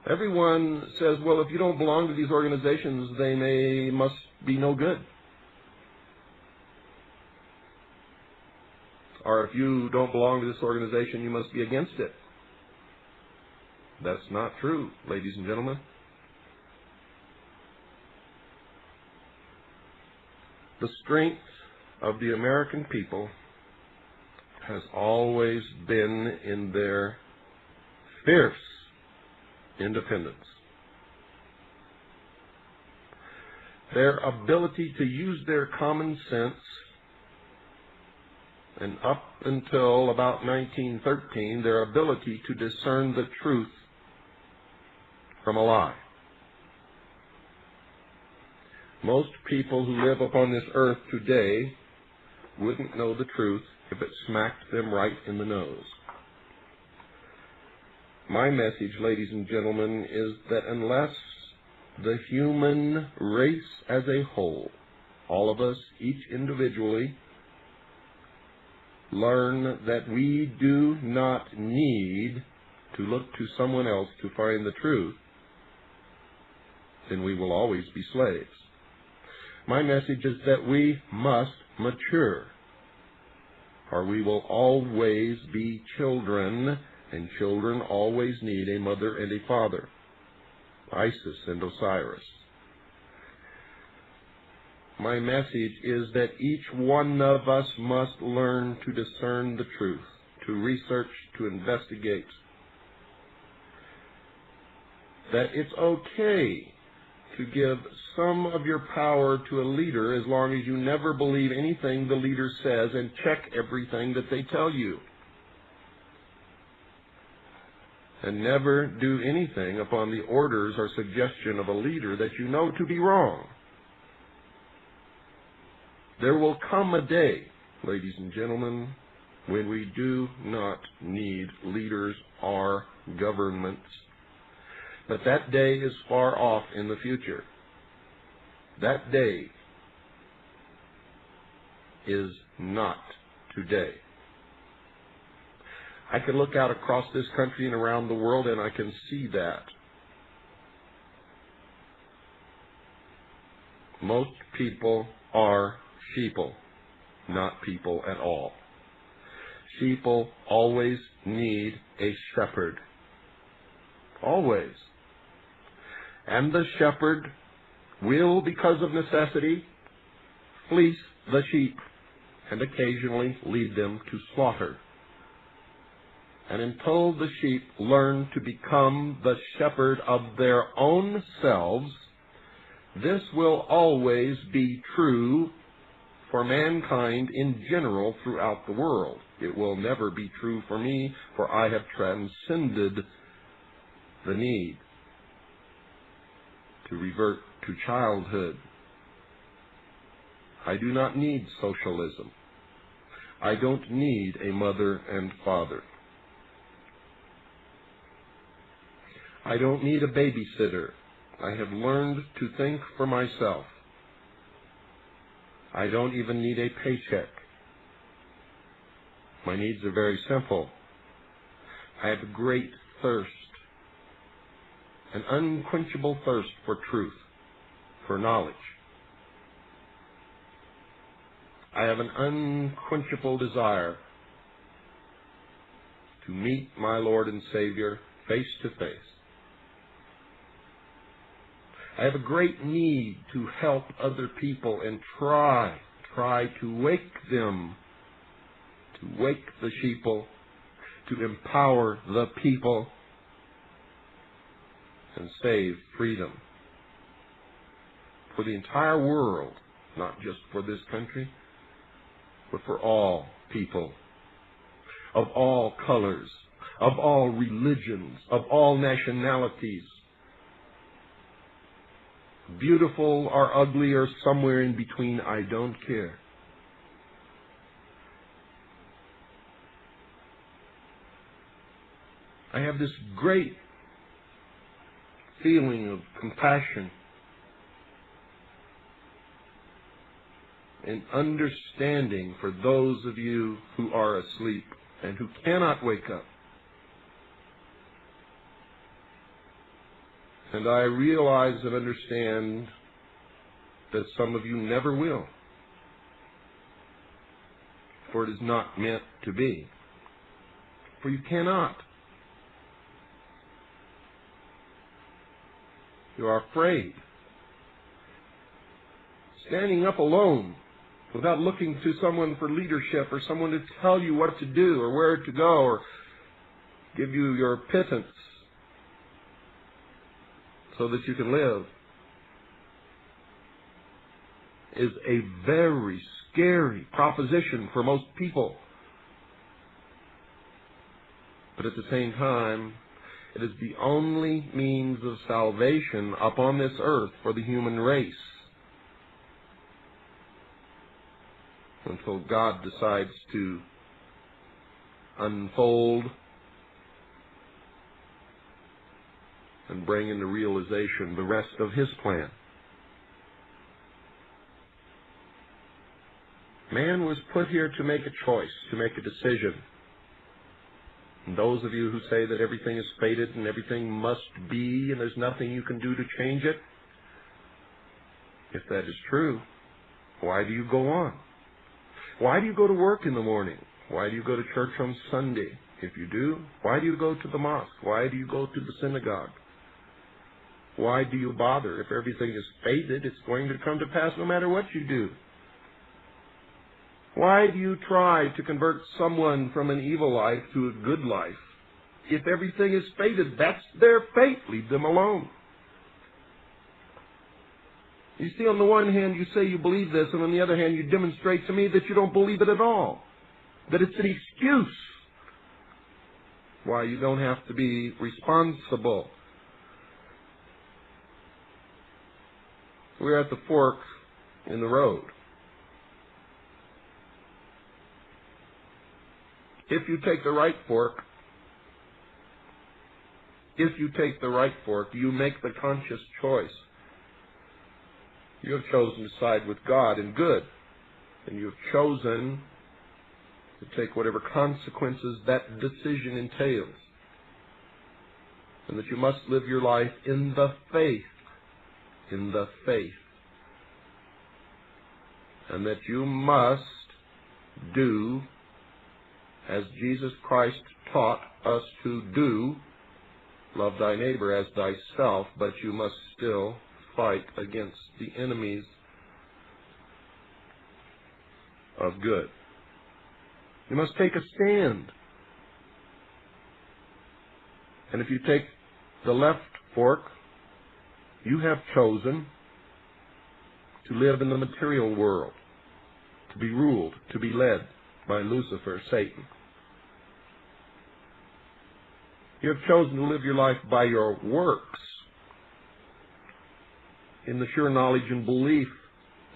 Everyone says, well, if you don't belong to these organizations, must be no good. Or if you don't belong to this organization, you must be against it. That's not true, ladies and gentlemen. The strength of the American people has always been in their fierce independence. Their ability to use their common sense, and up until about 1913, their ability to discern the truth from a lie. Most people who live upon this earth today wouldn't know the truth if it smacked them right in the nose. My message, ladies and gentlemen, is that unless the human race as a whole, all of us, each individually, learn that we do not need to look to someone else to find the truth, then we will always be slaves. My message is that we must mature, or we will always be children, and children always need a mother and a father, Isis and Osiris. My message is that each one of us must learn to discern the truth, to research, to investigate. That it's okay to give some of your power to a leader as long as you never believe anything the leader says and check everything that they tell you. And never do anything upon the orders or suggestion of a leader that you know to be wrong. There will come a day, ladies and gentlemen, when we do not need leaders or governments. But that day is far off in the future. That day is not today. I can look out across this country and around the world, and I can see that. Most people are sheeple, not people at all. Sheeple always need a shepherd. Always. And the shepherd will, because of necessity, fleece the sheep and occasionally lead them to slaughter. And until the sheep learn to become the shepherd of their own selves, this will always be true for mankind in general throughout the world. It will never be true for me, for I have transcended the need to revert to childhood. I do not need socialism. I don't need a mother and father. I don't need a babysitter. I have learned to think for myself. I don't even need a paycheck. My needs are very simple. I have a great thirst, an unquenchable thirst for truth, for knowledge. I have an unquenchable desire to meet my Lord and Savior face to face. I have a great need to help other people and try to wake them, to wake the sheeple, to empower the people and save freedom for the entire world, not just for this country, but for all people, of all colors, of all religions, of all nationalities, beautiful or ugly or somewhere in between, I don't care. I have this great feeling of compassion and understanding for those of you who are asleep and who cannot wake up. And I realize and understand that some of you never will. For it is not meant to be. For you cannot. You are afraid. Standing up alone without looking to someone for leadership or someone to tell you what to do or where to go or give you your pittance so that you can live is a very scary proposition for most people. But at the same time, it is the only means of salvation upon this earth for the human race until God decides to unfold and bring into realization the rest of His plan. Man was put here to make a choice, to make a decision. And those of you who say that everything is fated and everything must be and there's nothing you can do to change it, if that is true, why do you go on? Why do you go to work in the morning? Why do you go to church on Sunday? If you do, why do you go to the mosque? Why do you go to the synagogue? Why do you bother? If everything is fated, it's going to come to pass no matter what you do. Why do you try to convert someone from an evil life to a good life? If everything is fated, that's their fate. Leave them alone. You see, on the one hand, you say you believe this, and on the other hand, you demonstrate to me that you don't believe it at all. That it's an excuse why you don't have to be responsible. We're at the fork in the road. If you take the right fork, you make the conscious choice. You have chosen to side with God in good, and you have chosen to take whatever consequences that decision entails, and that you must live your life in the faith, and that you must do as Jesus Christ taught us to do, love thy neighbor as thyself, but you must still fight against the enemies of good. You must take a stand. And if you take the left fork, you have chosen to live in the material world, to be ruled, to be led by Lucifer, Satan. You have chosen to live your life by your works, in the sure knowledge and belief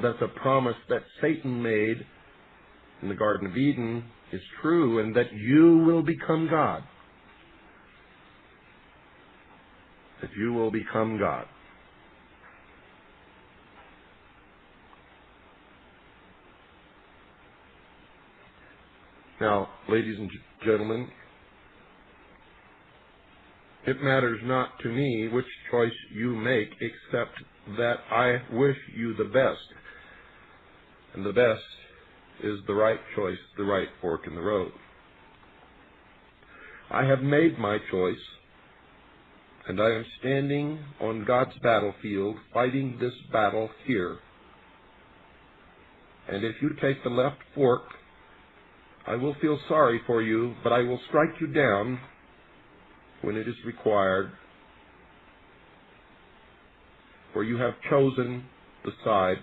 that the promise that Satan made in the Garden of Eden is true, and that you will become God. That you will become God. Now, ladies and gentlemen, it matters not to me which choice you make, except that I wish you the best. And the best is the right choice, the right fork in the road. I have made my choice, and I am standing on God's battlefield, fighting this battle here. And if you take the left fork, I will feel sorry for you, but I will strike you down when it is required, for you have chosen the side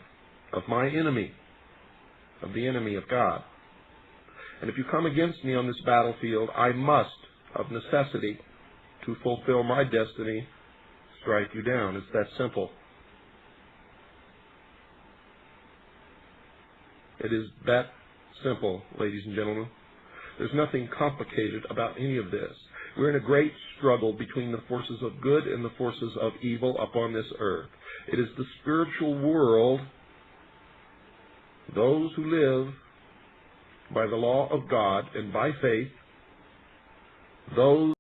of my enemy, of the enemy of God. And if you come against me on this battlefield, I must, of necessity, to fulfill my destiny, strike you down. It's that simple. It is that simple, ladies and gentlemen. There's nothing complicated about any of this. We're in a great struggle between the forces of good and the forces of evil upon this earth. It is the spiritual world, those who live by the law of God and by faith, those